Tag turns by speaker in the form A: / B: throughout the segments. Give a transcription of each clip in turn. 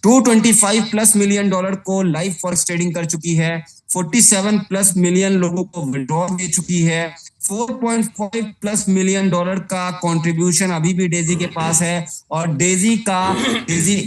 A: $225+ million को live forex trading कर चुकी है, 47+ मिलियन लोगों को विड्रॉल दे चुकी है, $4.5+ मिलियन का कंट्रीब्यूशन अभी भी डेजी के पास है। और डेजी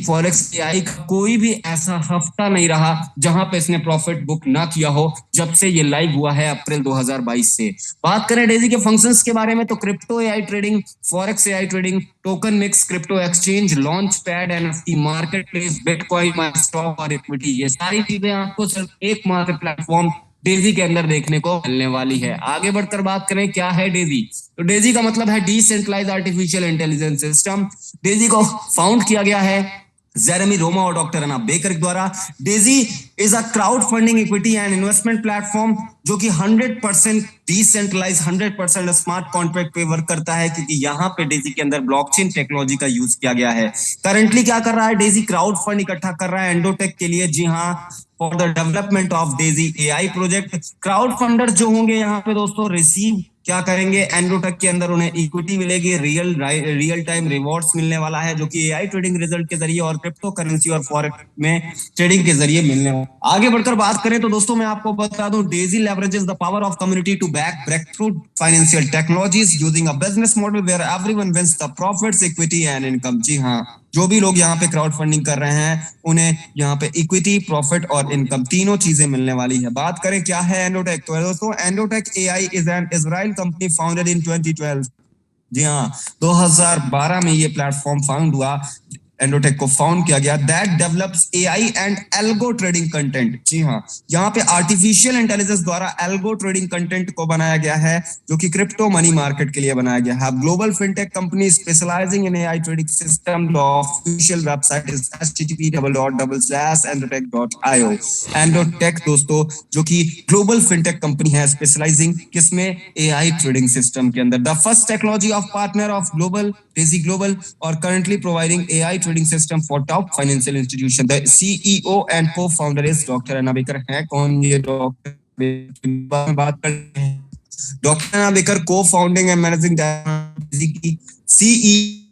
A: फॉरेक्स एआई का कोई भी ऐसा हफ्ता नहीं रहा जहां पे इसने प्रॉफिट बुक ना किया हो, जब से ये लाइव हुआ है अप्रैल 2022 से। बात करें डेजी के फंक्शंस के बारे में तो crypto AI trading, forex AI trading, token mix, crypto exchange, launch pad, NFT market place, bitcoin, माई स्टॉक और इक्विटी, ये सारी चीजें आपको सिर्फ एक मात्र प्लेटफॉर्म डेजी के अंदर देखने को मिलने वाली है। आगे बढ़कर बात करें क्या है डेजी, तो डेजी का मतलब है decentralized artificial intelligence system. Daisy को फाउंड किया गया है जेरेमी रोमा और डॉक्टर अना बेकर द्वारा। Daisy is a crowd funding, equity and investment platform जो कि 100% डिसेंट्रलाइज, 100% स्मार्ट कॉन्ट्रैक्ट पे वर्क करता है, क्योंकि यहाँ पे डेजी के अंदर ब्लॉकचेन टेक्नोलॉजी का यूज किया गया है। करंटली क्या कर रहा है डेजी, क्राउड फंड इकट्ठा कर रहा है एंडोटेक के लिए। जी हाँ, for the development of Daisy AI project. Crowd funder जो होंगे यहाँ पे दोस्तों रिसीव क्या करेंगे, एंडोटेक के अंदर उन्हें इक्विटी मिलेगी, रियल टाइम रिवॉर्ड्स मिलने वाला है जो कि एआई ट्रेडिंग रिजल्ट के जरिए और क्रिप्टो करेंसी और फॉरेक्स में ट्रेडिंग के जरिए मिलने वाला। आगे बढ़कर बात करें तो दोस्तों मैं आपको बता दूं, Daisy leverages the power of community to back break through financial technologies using a business model where everyone wins the profits, equity and income. जी हाँ, जो भी लोग यहाँ पे क्राउड फंडिंग कर रहे हैं उन्हें यहाँ पे इक्विटी, प्रॉफिट और इनकम तीनों चीजें मिलने वाली है। बात करें क्या है एंडोटेक, तो दोस्तों Endotech AI is an Israel company founded in 2012। जी हाँ, 2012 में ये प्लेटफॉर्म फाउंड हुआ, एंडोटेक को फाउंड किया गया, that develops AI and algo trading content. जी हाँ, यहाँ पे आर्टिफिशियल इंटेलिजेंस द्वारा एल्गो ट्रेडिंग कंटेंट को बनाया गया है जो कि क्रिप्टो मनी मार्केट के लिए बनाया गया है। Global fintech company specialising in AI trading system. The official website is http://endotech.io। एंडोटेक दोस्तों जो कि ग्लोबल फिनटेक कंपनी है, स्पेशलाइजिंग किसमें, एआई ट्रेडिंग सिस्टम के अंदर। The first technology of partner of global Daisy global और currently providing AI trading system for top financial institution. The CEO and co-founder is doctor अना baker. है कौन ये doctor, बात करते हैं। डॉक्टर अना बेकर को फाउंडिंग एंड मैनेजिंग डायरेक्टर की सीईओ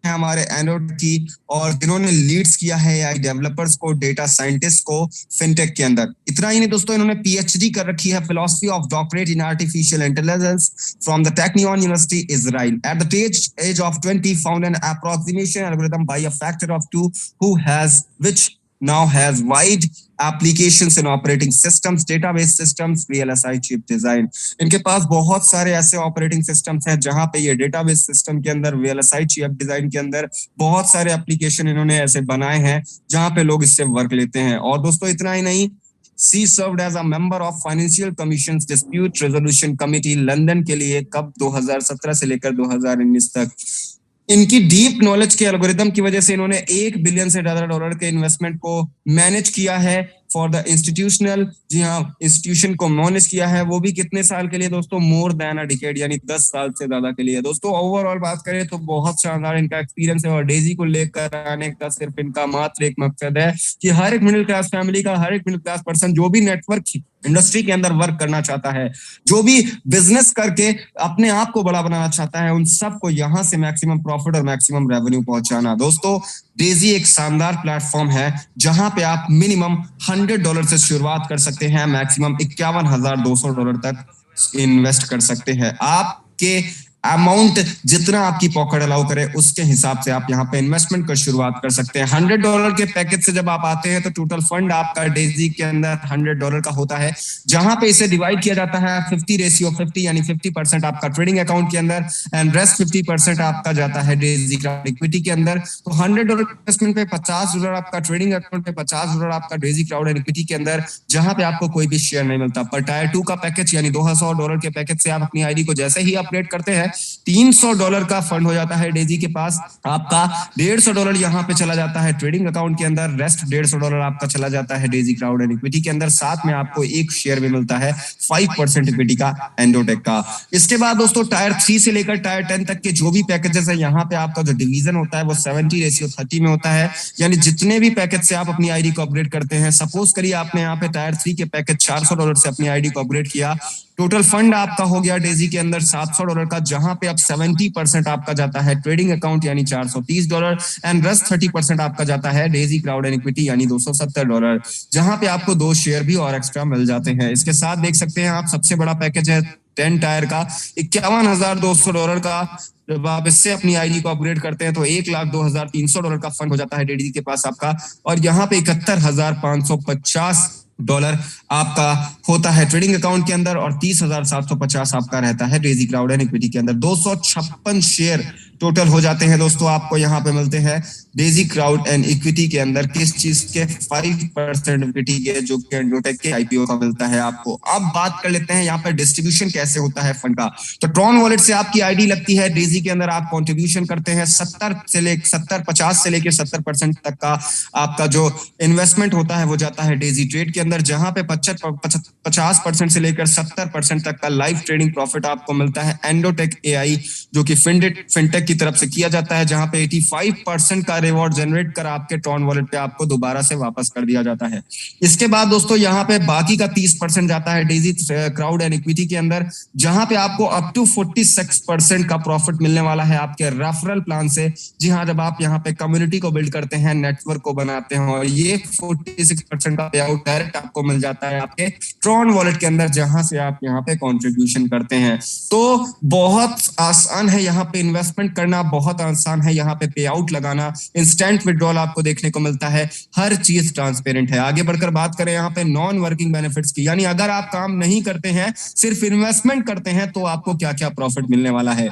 A: है हमारे एनोड की, और जिन्होंने लीड्स किया है एआई डेवलपर्स को, डेटा साइंटिस्ट को फिनटेक के अंदर। इतना ही नहीं दोस्तों, इन्होंने पीएचडी कर रखी है philosophy of doctorate in artificial intelligence from the Technion university Israel. At the age of 20 found an approximation algorithm by a factor of 2 who has which now has wide applications in operating systems, database systems, VLSI chip design। इनके पास बहुत सारे ऐसे operating systems हैं जहां पे ये database system के अंदर, VLSI चिप डिजाइन के अंदर बहुत सारे एप्लीकेशन इन्होंने ऐसे बनाए हैं जहां पे लोग इससे वर्क लेते हैं। और दोस्तों इतना ही नहीं, She served as a member of Financial Commission's Dispute Resolution Committee London के लिए, कब 2017 से लेकर 2019 तक। इनकी डीप नॉलेज के एल्गोरिदम की वजह से इन्होंने $1 बिलियन से ज्यादा डॉलर के इन्वेस्टमेंट को मैनेज किया है फॉर द इंस्टीट्यूशनल। जी हाँ, इंस्टीट्यूशन को मैनेज किया है, वो भी कितने साल के लिए दोस्तों, मोर देन अ डिकेड, यानी 10 साल से ज्यादा के लिए। दोस्तों ओवरऑल बात करें तो बहुत शानदार इनका एक्सपीरियंस है, और डेजी को लेकर आने का सिर्फ इनका मात्र एक मकसद है कि हर एक मिडिल क्लास फैमिली का, हर एक मिडिल क्लास पर्सन जो भी नेटवर्क इंडस्ट्री के अंदर वर्क करना चाहता है, जो भी बिजनेस करके अपने आप को बड़ा बनाना चाहता है, उन सबको यहाँ से मैक्सिमम प्रॉफिट और मैक्सिमम रेवेन्यू पहुंचाना। दोस्तों डेजी एक शानदार प्लेटफॉर्म है जहां पे आप मिनिमम $100 से शुरुआत कर सकते हैं, मैक्सिमम $51,200 तक इन्वेस्ट कर सकते हैं। आपके अमाउंट जितना आपकी पॉकेट अलाउ करे उसके हिसाब से आप यहाँ पे इन्वेस्टमेंट कर शुरुआत कर सकते हैं। $100 के पैकेज से जब आप आते हैं तो टोटल फंड आपका डेजी के अंदर $100 का होता है, जहां पे इसे डिवाइड किया जाता है 50:50, यानी 50% आपका ट्रेडिंग अकाउंट के अंदर एंड रेस्ट 50% आपका जाता है डेजी क्राउड इक्विटी के अंदर। तो $100 इन्वेस्टमेंट पे $50 आपका ट्रेडिंग अकाउंट पे, $50 आपका डेजी क्राउड इक्विटी के अंदर, जहां पे आपको कोई भी शेयर नहीं मिलता। पर टायर 2 का पैकेज यानी $200 के पैकेज से आप अपनी आईडी को जैसे ही अपडेट करते हैं, $300 का फंड हो जाता है डेजी के पास। आपका $150 यहाँ पे चला जाता है ट्रेडिंग अकाउंट के अंदर, रेस्ट $150 आपका चला जाता है डेजी क्राउड एंड इक्विटी के अंदर। साथ में आपको एक शेयर भी मिलता है 5% इक्विटी का एंडोटेक का। इसके बाद दोस्तों टायर 3 से लेकर टायर 10 तक के जो भी पैकेजेस है, यहाँ पे आपका जो डिवीजन होता है वो 70:30 में होता है, यानी जितने भी पैकेज से आप अपनी आईडी को अपग्रेड करते हैं, सपोज करिए आपने यहाँ पे टायर 3 के पैकेज $400 से अपनी आईडी को अपग्रेड किया, टोटल फंड आपका हो गया डेजी के अंदर $700 का, जहां पे अब 70% आपका जाता है ट्रेडिंग अकाउंट यानी $430, एंड रस्ट 30% आपका जाता है डेजी क्राउड एंड इक्विटी यानी $270, जहां पे आपको 2 शेयर भी और एक्स्ट्रा मिल जाते हैं। इसके साथ देख सकते हैं आप सबसे बड़ा पैकेज है 10 टायर का, $51,200 का। जब आप इससे अपनी आईडी को अपग्रेड करते हैं तो $1,02,300 का फंड हो जाता है डेडी के पास आपका, और यहाँ पे $71,550 आपका होता है ट्रेडिंग अकाउंट के अंदर, और 30,750 आपका रहता है डेजी क्राउड एंड इक्विटी के अंदर। 256 शेयर टोटल हो जाते हैं दोस्तों, आपको यहाँ पे मिलते हैं डेजी क्राउड एंड इक्विटी के अंदर। किस चीज के? 5% इक्विटी के, जो कि एंडोटेक के आईपीओ का मिलता है आपको। अब बात कर लेते हैं यहाँ पर डिस्ट्रीब्यूशन कैसे होता है फंड का। तो ट्रॉन वॉलेट से आपकी आईडी लगती है डेजी के अंदर, आप कंट्रीब्यूशन करते हैं 50 से लेकर 70% तक का आपका जो इन्वेस्टमेंट होता है वो जाता है डेजी ट्रेड के अंदर, जहां पे 50% से लेकर 70% तक का लाइव ट्रेडिंग प्रॉफिट आपको मिलता है एंडोटेक एआई, जो कि फिनटेक की तरफ से किया जाता है, जहां पे 85% का रिवॉर्ड जनरेट कर आपके ट्रॉन वॉलेट पे आपको दोबारा से वापस कर दिया जाता है। इसके बाद दोस्तों यहाँ पे बाकी का 30% जाता है डेजी क्राउड एंड इक्विटी के अंदर, जहां पे आपको अप टू 46% का प्रॉफिट मिलने वाला है आपके रेफरल प्लान से। जी हाँ, जब आप यहाँ पे कम्युनिटी को बिल्ड करते हैं, नेटवर्क को बनाते हैं, और ये 46% का पे आउट डायरेक्ट आपको मिल जाता है आपके ट्रॉन वॉलेट के अंदर, जहां से आप यहाँ पे कॉन्ट्रीब्यूशन करते हैं। तो बहुत आसान है यहाँ पे इन्वेस्टमेंट करना, बहुत आसान है यहाँ पे पे आउट लगाना, इंस्टेंट विड्रॉल आपको देखने को मिलता है, हर चीज ट्रांसपेरेंट है। आगे बढ़कर बात करें यहाँ पे नॉन वर्किंग बेनिफिट्स की, यानी अगर आप काम नहीं करते हैं, सिर्फ इन्वेस्टमेंट करते हैं, तो आपको क्या क्या प्रॉफिट मिलने वाला है।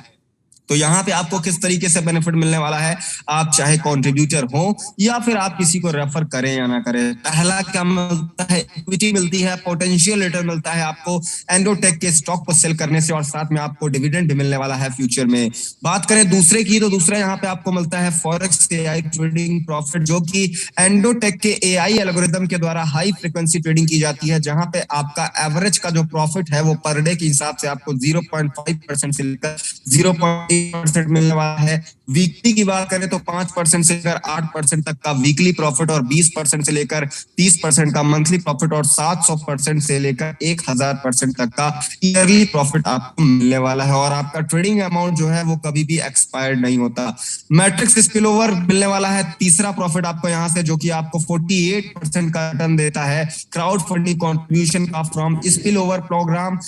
A: तो यहाँ पे आपको किस तरीके से बेनिफिट मिलने वाला है, आप चाहे कंट्रीब्यूटर हो या फिर आप किसी को रेफर करें या ना करें। पहला क्या मिलता है? इक्विटी मिलती है, पोटेंशियल रिटर्न मिलता है आपको एंडोटेक के स्टॉक को सेल करने से, और साथ में आपको डिविडेंड भी मिलने वाला है फ्यूचर में। बात करें दूसरे की, तो दूसरा यहाँ पे आपको मिलता है फॉरेक्स एआई ट्रेडिंग प्रॉफिट, जो कि एंडोटेक के एआई एल्गोरिदम के द्वारा हाई फ्रीक्वेंसी ट्रेडिंग की जाती है, जहां पे आपका एवरेज का जो प्रॉफिट है वो पर डे के हिसाब से आपको 0.5% से लेकर 0.8% मिलने वाला है। वीकली की बात करें तो 5% से लेकर 8% तक का वीकली प्रॉफिट, और 20% से लेकर 30% का मंथली प्रॉफिट, और 700% से लेकर 1000% तक का ईयरली प्रॉफिट आपको मिलने वाला है। और आपका ट्रेडिंग अमाउंट जो है वो कभी भी एक्सपायर्ड नहीं होता। मैट्रिक्स स्पिल ओवर मिलने वाला है तीसरा प्रॉफिट आपको यहाँ से, जो कि आपको 48% का रिटर्न देता है क्राउड फंडिंग कॉन्ट्रीब्यूशन का from spill over programme,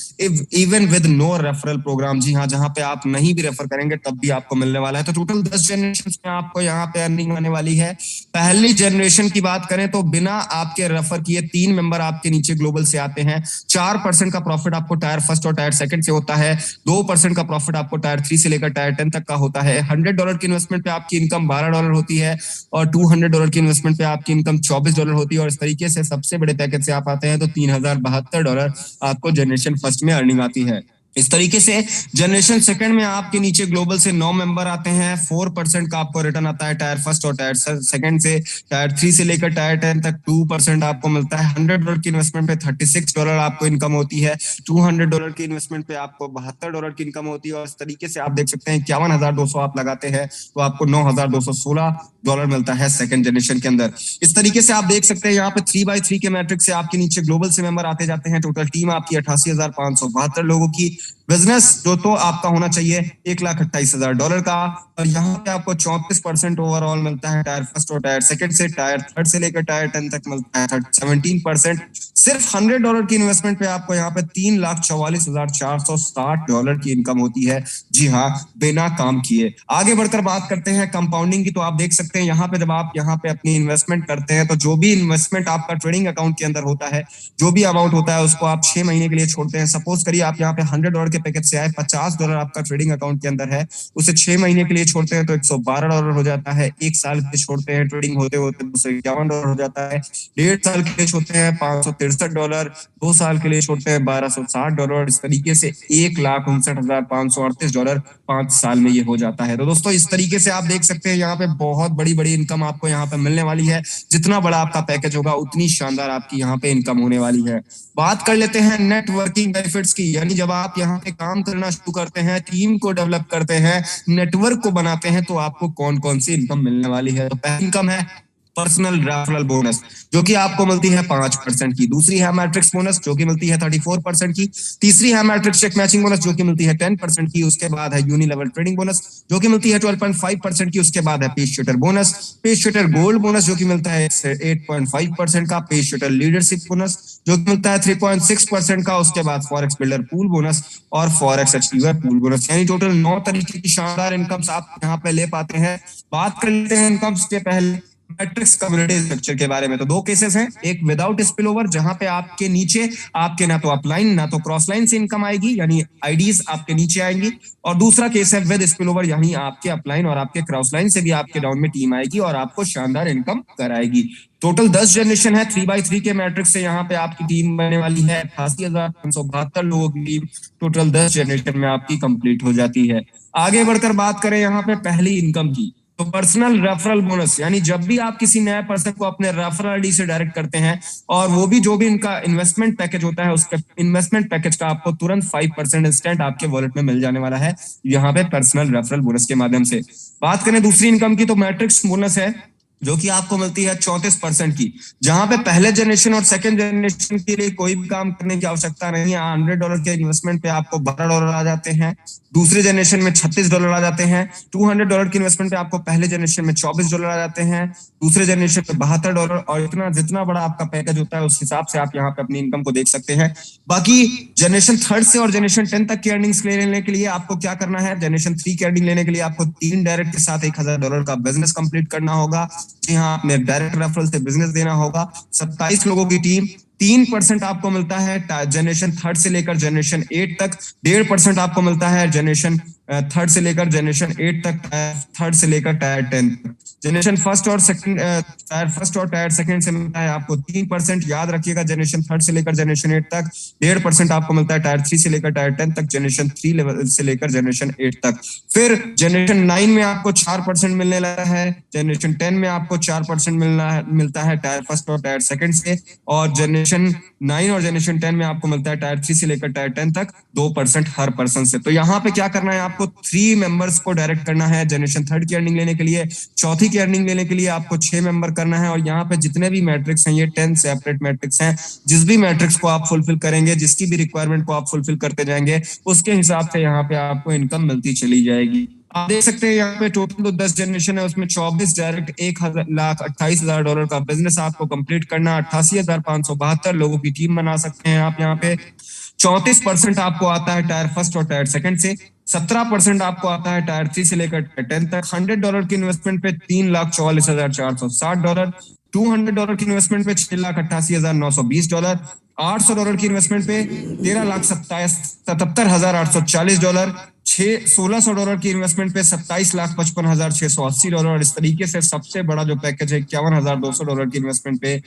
A: even with no referral programme. जी हाँ, जहां पे आप नहीं भी रेफर करेंगे तब भी आपको मिलने वाला है। तो टोटल 10 जनरेशन में आपको यहाँ पे अर्निंग आने वाली है। पहली जनरेशन की बात करें तो बिना आपके रेफर किए 3 मेंबर आपके नीचे ग्लोबल से आते हैं। 4% का प्रॉफिट आपको टायर फर्स्ट और टायर सेकंड से होता है। 2% का प्रॉफिट आपको टायर 3 से लेकर टायर 10 तक का होता है। $100 की इन्वेस्टमेंट पे आपकी इनकम $12 होती है, और $200 की इन्वेस्टमेंट पे आपकी इनकम $24 होती है। और इस तरीके से सबसे बड़े पैकेज से आप आते हैं तो $3072 आपको जनरेशन फर्स्ट में अर्निंग आती है। इस तरीके से जनरेशन सेकंड में आपके नीचे ग्लोबल से 9 मेंबर आते हैं। 4% का आपको रिटर्न आता है टायर फर्स्ट और टायर सेकंड से। टायर 3 से लेकर टायर 10 तक 2% आपको मिलता है। $100 की इन्वेस्टमेंट पे $36 आपको इनकम होती है। $200 की इन्वेस्टमेंट पे आपको $72 की इनकम होती है। और इस तरीके से आप देख सकते हैं 51,200 आप लगाते हैं तो आपको $9,216 मिलता है सेकंड जनरेशन के अंदर। इस तरीके से आप देख सकते हैं यहाँ पे 3x3 के मैट्रिक्स से आपके नीचे ग्लोबल से मेंबर आते जाते हैं। टोटल टीम आपकी 88,572 लोगों की। बिजनेस जो तो आपका होना चाहिए $1,28,000 का। और यहाँ पे आपको 34% ओवरऑल मिलता है टायर फर्स्ट और टायर सेकंड से। टायर थर्ड से लेकर टायर 10 तक मिलता है 17%। सिर्फ $100 की इन्वेस्टमेंट पे आपको यहाँ पे $3,44,460 की इनकम होती है। जी हाँ, बिना काम किए। आगे बढ़कर बात करते हैं कंपाउंडिंग की। तो आप देख सकते हैं यहाँ पे जब आप यहाँ पे अपनी इन्वेस्टमेंट करते हैं तो जो भी इन्वेस्टमेंट आपका ट्रेडिंग अकाउंट के अंदर होता है, जो भी अमाउंट होता है उसको आप 6 महीने के लिए छोड़ते हैं। सपोज करिए आप यहाँ पे $100 के पैकेज से आए, $50 आपका ट्रेडिंग अकाउंट के अंदर है, उसे 6 महीने के लिए छोड़ते हैं तो $112 हो जाता है। 1 साल के लिए छोड़ते हैं ट्रेडिंग होते होते $251 हो जाता है। 1.5 साल के लिए छोड़ते हैं $563। 2 साल के लिए छोड़ते हैं $1,260। इस तरीके से $1,59,538 5 साल में ये हो जाता है। तो दोस्तों इस तरीके से आप देख सकते हैं यहाँ पे बहुत बड़ी बड़ी इनकम आपको यहाँ पे मिलने वाली है। जितना बड़ा आपका पैकेज होगा उतनी शानदार आपकी यहाँ पे इनकम होने वाली है। बात कर लेते हैं नेटवर्किंग बेनिफिट्स की, यानी जब आप यहाँ पे काम करना शुरू करते हैं, टीम को डेवलप करते हैं, नेटवर्क को बनाते हैं, तो आपको कौन कौन सी इनकम मिलने वाली है। तो पहली इनकम है पर्सनल रेफरल बोनस जो कि आपको मिलती है 5% की। दूसरी है मैट्रिक्स बोनस जो कि मिलती है 34% की। तीसरी है मैट्रिक्स चेक मैचिंग बोनस जो कि मिलती है 10% की। उसके बाद है यूनी लेवल ट्रेडिंग बोनस जो कि मिलती है 12.5% की। उसके बाद है page shooter bonus, page shooter gold bonus जो कि मिलता है 8.5% का। पेज शूटर लीडरशिप बोनस जो कि मिलता है 3.6% का। उसके बाद फॉरेक्स बिल्डर पूल बोनस और फॉरेक्स अचीवर पूल बोनस, यानी टोटल 9 तरीके की शानदार इनकम्स आप यहाँ पे ले पाते हैं। बात कर लेते हैं इनकम्स के पहले मैट्रिक्स कम्युनिटी स्ट्रक्चर के बारे में। तो दो केसेस हैं, एक विदाउट स्पिल ओवर जहां पे आपके नीचे आपके ना तो अपलाइन ना तो क्रॉस लाइन से इनकम आएगी, यानी आईडीज आपके नीचे आएंगी। और दूसरा केस है विद स्पिल ओवर, यानी आपके अपलाइन और आपके क्रॉस लाइन से भी आपके डाउन में टीम आएगी और आपको शानदार इनकम कराएगी। टोटल 10 जनरेशन है 3x3 के मैट्रिक्स से। यहाँ पे आपकी टीम बनने वाली है 88,572 लोगों की टीम। टोटल 10 जनरेशन में आपकी कंप्लीट हो जाती है। आगे बढ़कर बात करें यहाँ पे पहली इनकम की, तो पर्सनल रेफरल बोनस, यानी जब भी आप किसी नए पर्सन को अपने रेफरल आईडी से डायरेक्ट करते हैं और वो भी जो भी इनका इन्वेस्टमेंट पैकेज होता है उसका इन्वेस्टमेंट पैकेज का आपको तुरंत 5% इंस्टेंट आपके वॉलेट में मिल जाने वाला है यहाँ पे पर्सनल रेफरल बोनस के माध्यम से। बात करें दूसरी इनकम की, तो मैट्रिक्स बोनस है जो कि आपको मिलती है 34% की, जहां पे पहले जनरेशन और सेकंड जनरेशन के लिए कोई भी काम करने की आवश्यकता नहीं है। $100 के इन्वेस्टमेंट पे आपको $12 आ जाते हैं, दूसरे जनरेशन में $36 आ जाते हैं। $200 की इन्वेस्टमेंट पे आपको पहले जनरेशन में $24 आ जाते हैं, दूसरे जनरेशन पे $72। और इतना जितना बड़ा आपका पैकेज होता है उस हिसाब से आप यहाँ पे अपनी इनकम को देख सकते हैं। बाकी जनरेशन थर्ड से और जनरेशन 10 तक की अर्निंग्स लेने के लिए आपको क्या करना है, जनरेशन 3 की अर्निंग लेने के लिए आपको 3 डायरेक्ट के साथ $1,000 का बिजनेस कंप्लीट करना होगा। जी हाँ, आपने डायरेक्ट रेफरल से बिजनेस देना होगा। 27 लोगों की टीम, 3% आपको मिलता है जनरेशन थर्ड से लेकर जनरेशन 8 तक, 1.5% आपको मिलता है जनरेशन थर्ड से लेकर जनरेशन 8 तक, थर्ड से लेकर टायर 10 तक। जनरेशन फर्स्ट और सेकंड, टायर फर्स्ट और टायर सेकंड से मिलता है आपको 3%। याद रखिएगा, जनरेशन थर्ड से लेकर जनरेशन 8 तक 1.5% आपको मिलता है टायर 3 से लेकर टायर 10 तक, जनरेशन 3 लेवल से लेकर जनरेशन 8 तक। फिर जनरेशन 9 में आपको 4% मिलने लगा है, जनरेशन 10 में आपको 4% मिलता है टायर फर्स्ट और टायर सेकंड से, और जनरेशन 9 और जनरेशन 10 में आपको मिलता है टायर 3 से लेकर टायर 10 तक 2% हर पर्सन से। तो यहाँ पे क्या करना है, आपको 3 मेंबर्स को डायरेक्ट करना है जनरेशन थर्ड की अर्निंग लेने के लिए। चौथी की अर्निंग लेने के लिए आपको 6 मेंबर करना है। और यहाँ पे जितने भी मैट्रिक्स हैं ये 10 सेपरेट मैट्रिक्स हैं। जिस भी मैट्रिक्स को आप फुलफिल करेंगे, जिसकी भी रिक्वायरमेंट को आप फुलफिल करते जाएंगे, उसके हिसाब से यहाँ पे आपको इनकम मिलती चली जाएगी। आप देख सकते हैं यहाँ पे टोटल तो 10 जनरेशन है, उसमें 24 डायरेक्ट $1,28,000 का बिजनेस आपको कंप्लीट करना। 88,572 लोगों की टीम बना सकते हैं आप यहाँ पे। 34% आपको आता है टायर फर्स्ट और टायर सेकंड से, 17% आपको आता है टायर 3 से लेकर टायर 10 तक। $100 की इन्वेस्टमेंट पे $3,44,460, $200 की इन्वेस्टमेंट पे $6,88,920, $800 की इन्वेस्टमेंट पे $13,77,840, $1,600 की इन्वेस्टमेंट पे $27,55,680 और इस तरीके से सबसे बड़ा जो पैकेज है $51,200 की इन्वेस्टमेंट पे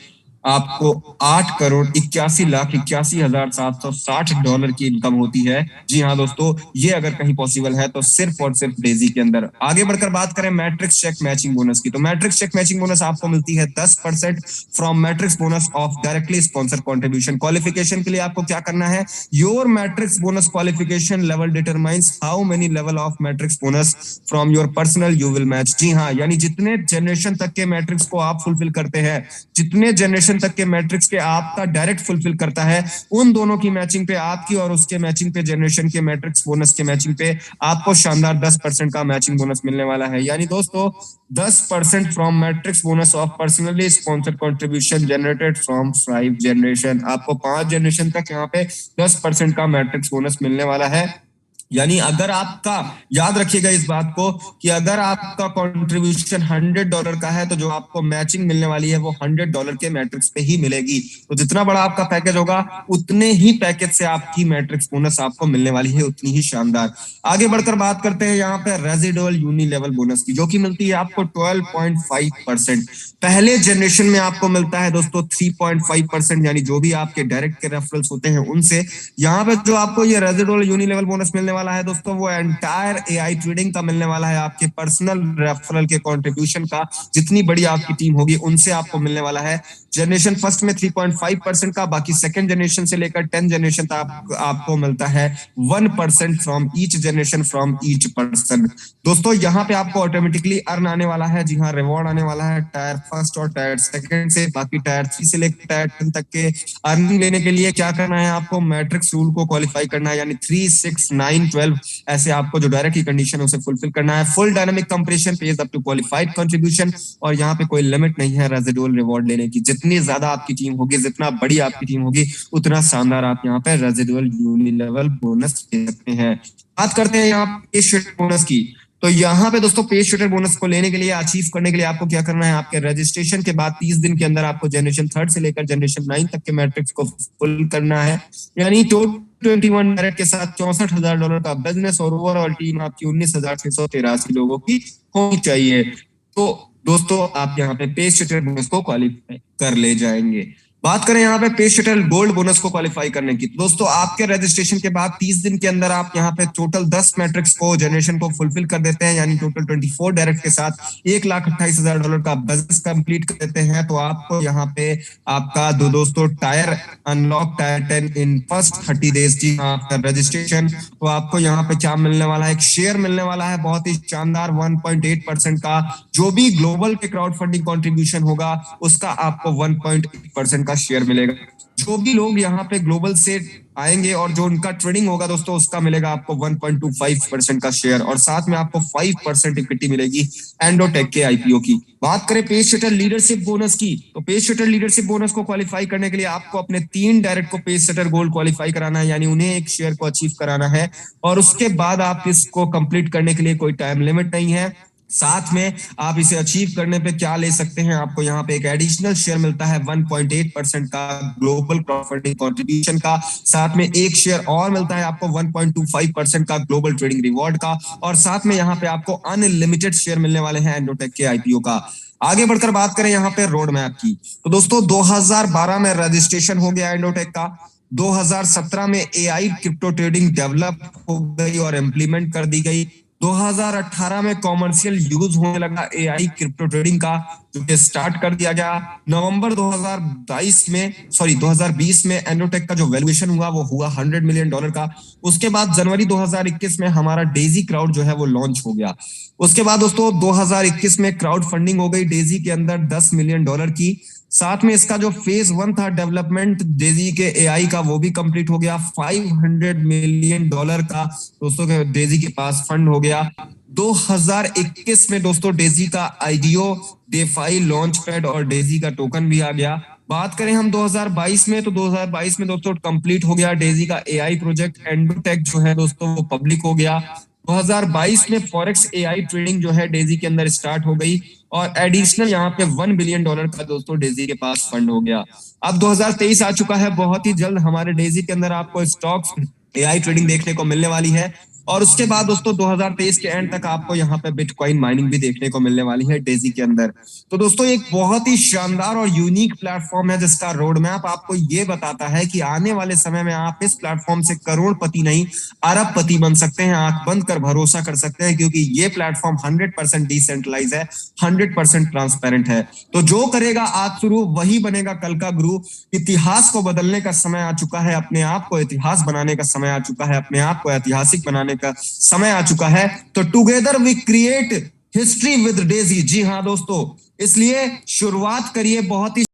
A: आपको $8,81,81,760 की इनकम होती है। जी हाँ दोस्तों, ये अगर कहीं पॉसिबल है तो सिर्फ और सिर्फ डेजी के अंदर। आगे बढ़कर बात करें मैट्रिक्स चेक मैचिंग बोनस की, तो मैट्रिक्स चेक मैचिंग बोनस आपको मिलती है 10% from matrix bonus of directly sponsor contribution. Qualification के लिए आपको क्या करना है, your matrix bonus qualification level determines how many level of matrix bonus from your personal you will match. जी हाँ, यानी जितने जनरेशन तक के मैट्रिक्स को आप फुलफिल करते हैं, जितने जनरेशन तक के मैट्रिक्स के आपका डायरेक्ट फुलफिल करता है, उन दोनों की मैचिंग पे, आपकी और उसके मैचिंग पे, जनरेशन के मैट्रिक्स बोनस के मैचिंग पे आपको शानदार 10% का मैचिंग बोनस मिलने वाला है। यानी दोस्तों 10% from matrix bonus of personally sponsored contribution generated from 5 generation. आपको 5 जनरेशन तक यहाँ पे 10% का मैट्रिक्स बोनस मिलने वाला है। यानी अगर आपका, याद रखिएगा इस बात को, कि अगर आपका कंट्रीब्यूशन $100 का है तो जो आपको मैचिंग मिलने वाली है वो $100 के मैट्रिक्स पे ही मिलेगी। तो जितना बड़ा आपका पैकेज होगा उतने ही पैकेज से आपकी मैट्रिक्स बोनस आपको मिलने वाली है, उतनी ही शानदार। आगे बढ़कर बात करते हैं यहाँ पे रेजिडुअल यूनी लेवल बोनस की, जो कि मिलती है आपको 12.5%। पहले जनरेशन में आपको मिलता है दोस्तों 3.5%, यानी जो भी आपके डायरेक्ट के रेफरल्स होते हैं उनसे। यहाँ पे जो आपको ये रेजिडुअल यूनी लेवल बोनस मिलने वाला है दोस्तों, वो एंटायर एआई ट्रेडिंग का मिलने वाला है, आपके पर्सनल रेफरल के कंट्रीब्यूशन का, जितनी बड़ी आपकी टीम होगी उनसे आपको मिलने वाला है। जनरेशन फर्स्ट में 3.5% का, बाकी सेकंड जनरेशन से लेकर 10 जनरेशन तक आपको मिलता है 1% from each generation from each person. दोस्तों यहाँ पे आपको ऑटोमेटिकली अर्न आने वाला है, जी हाँ, रिवॉर्ड आने वाला है टायर फर्स्ट और टायर सेकंड से। बाकी टायर 3 से लेकर टायर 10 तक के अर्निंग लेने के लिए क्या करना है, आपको मैट्रिक्स रूल को क्वालिफाई करना है, यानी 3, 6, 9, 12 ऐसे आपको जो डायरेक्ट की कंडीशन है उसे फुलफिल करना है। Full dynamic compression page up to qualified contribution, और यहाँ पे कोई लिमिट नहीं है रेजिडुअल रिवॉर्ड लेने की। जितनी ज्यादा आपकी टीम होगी, जितना बड़ी आपकी टीम होगी, उतना शानदार आप यहाँ पे रेजिडुअल यूनिलेवल बोनस ले सकते हैं। बात करते हैं यहाँ पे बोनस की। तो यहाँ पे दोस्तों पे शूटर बोनस को लेने के लिए, अचीव करने के लिए आपको क्या करना है, आपके रजिस्ट्रेशन के बाद 30 दिन के अंदर आपको जनरेशन 3 से लेकर जनरेशन 9 तक के मैट्रिक्स को फुल करना है, यानी 21 डायरेक्ट के साथ $64,000 का बिजनेस, और ओवरऑल टीम आपकी 19,683 लोगों की होनी चाहिए। तो दोस्तों आप यहाँ पे पे शूटर बोनस को क्वालिफाई कर ले जाएंगे। बात करें यहाँ पे पे शटल गोल्ड बोनस को क्वालिफाई करने की, दोस्तों आपके रजिस्ट्रेशन के बाद 30 दिन के अंदर आप यहाँ पे टोटल 10 मैट्रिक्स को जनरेशन को फुलफिल कर देते हैं, यानी टोटल 24 डायरेक्ट के साथ $1,28,000 का बिजनेस कंप्लीट कर देते हैं, तो आपको यहाँ पे आपका दोस्तों tier unlock tier 10 in first 30 days जी आपका रजिस्ट्रेशन। तो आपको यहाँ पे क्या मिलने वाला है, एक शेयर मिलने वाला है बहुत ही शानदार 1.8% का। जो भी ग्लोबल के क्राउड फंडिंग कॉन्ट्रीब्यूशन होगा उसका आपको 1.8% का शेयर मिलेगा। जो भी लोग यहाँ पे ग्लोबल से आएंगे और जो उनका ट्रेडिंग होगा दोस्तों, उसका मिलेगा आपको 1.25% का शेयर, और साथ में आपको 5% इक्विटी मिलेगी एंडोटेक के आईपीओ की। बात करें पे शटर लीडरशिप बोनस की, तो पे शटर लीडरशिप बोनस को क्वालिफाई करने के लिए आपको अपने 3 डायरेक्ट को पे शटर गोल्ड क्वालिफाई कराना है, यानी उन्हें एक शेयर को अचीव कराना है, और उसके बाद आप इसको कंप्लीट करने के लिए कोई टाइम लिमिट नहीं है। साथ में आप इसे अचीव करने पे क्या ले सकते हैं, आपको यहाँ पे एक एडिशनल शेयर मिलता है 1.8% का ग्लोबल क्राउडफंडिंग कंट्रीब्यूशन का, साथ में एक शेयर और मिलता है आपको 1.25% का ग्लोबल ट्रेडिंग रिवॉर्ड का, और साथ में यहाँ पे आपको अनलिमिटेड शेयर मिलने वाले हैं एंडोटेक के आईपीओ का। आगे बढ़कर बात करें यहाँ पे रोड मैप की, तो दोस्तों 2012 में रजिस्ट्रेशन हो गया एंडोटेक का। 2017 में एआई क्रिप्टो ट्रेडिंग डेवलप हो गई और इम्प्लीमेंट कर दी गई। 2018 में कॉमर्शियल यूज होने लगा एआई क्रिप्टो ट्रेडिंग का, जो कि स्टार्ट कर दिया गया। नवंबर 2020 में एंडोटेक का जो वैल्यूएशन हुआ वो हुआ $100 मिलियन का। उसके बाद जनवरी 2021 में हमारा डेजी क्राउड जो है वो लॉन्च हो गया। उसके बाद दोस्तों 2021 में क्राउड फंडिंग हो गई डेजी के अंदर $10 मिलियन की। साथ में इसका जो फेज 1 था डेवलपमेंट डेजी के एआई का, वो भी कंप्लीट हो गया। $500 मिलियन का दोस्तों के डेजी के पास फंड हो गया। 2021 में दोस्तों डेजी का आईडीओ, डेफाई लॉन्च पैड और डेजी का टोकन भी आ गया। बात करें हम 2022 में, तो 2022 में दोस्तों कंप्लीट हो गया डेजी का एआई प्रोजेक्ट एंडोटेक जो है दोस्तों वो पब्लिक हो गया। 2022 में फॉरेक्स एआई ट्रेडिंग जो है डेजी के अंदर स्टार्ट हो गई, और एडिशनल यहाँ पे $1 बिलियन का दोस्तों डेजी के पास फंड हो गया। अब 2023 आ चुका है, बहुत ही जल्द हमारे डेजी के अंदर आपको स्टॉक्स एआई ट्रेडिंग देखने को मिलने वाली है, और उसके बाद दोस्तों 2023 के एंड तक आपको यहाँ पे बिटकॉइन माइनिंग भी देखने को मिलने वाली है डेजी के अंदर। तो दोस्तों एक बहुत ही शानदार और यूनिक प्लेटफॉर्म है, जिसका रोड मैप आपको ये बताता है कि आने वाले समय में आप इस प्लेटफॉर्म से करोड़पति नहीं अरबपति बन सकते हैं। आंख बंद कर भरोसा कर सकते हैं, क्योंकि ये प्लेटफॉर्म 100% डिसेंट्रलाइज है, 100% ट्रांसपेरेंट है। तो जो करेगा आज शुरू वही बनेगा कल का गुरु। इतिहास को बदलने का समय आ चुका है, अपने आप को इतिहास बनाने का समय आ चुका है, अपने आप को ऐतिहासिक बनाने का समय आ चुका है। तो together we create history with Daisy. जी हाँ दोस्तों, इसलिए शुरुआत करिए बहुत ही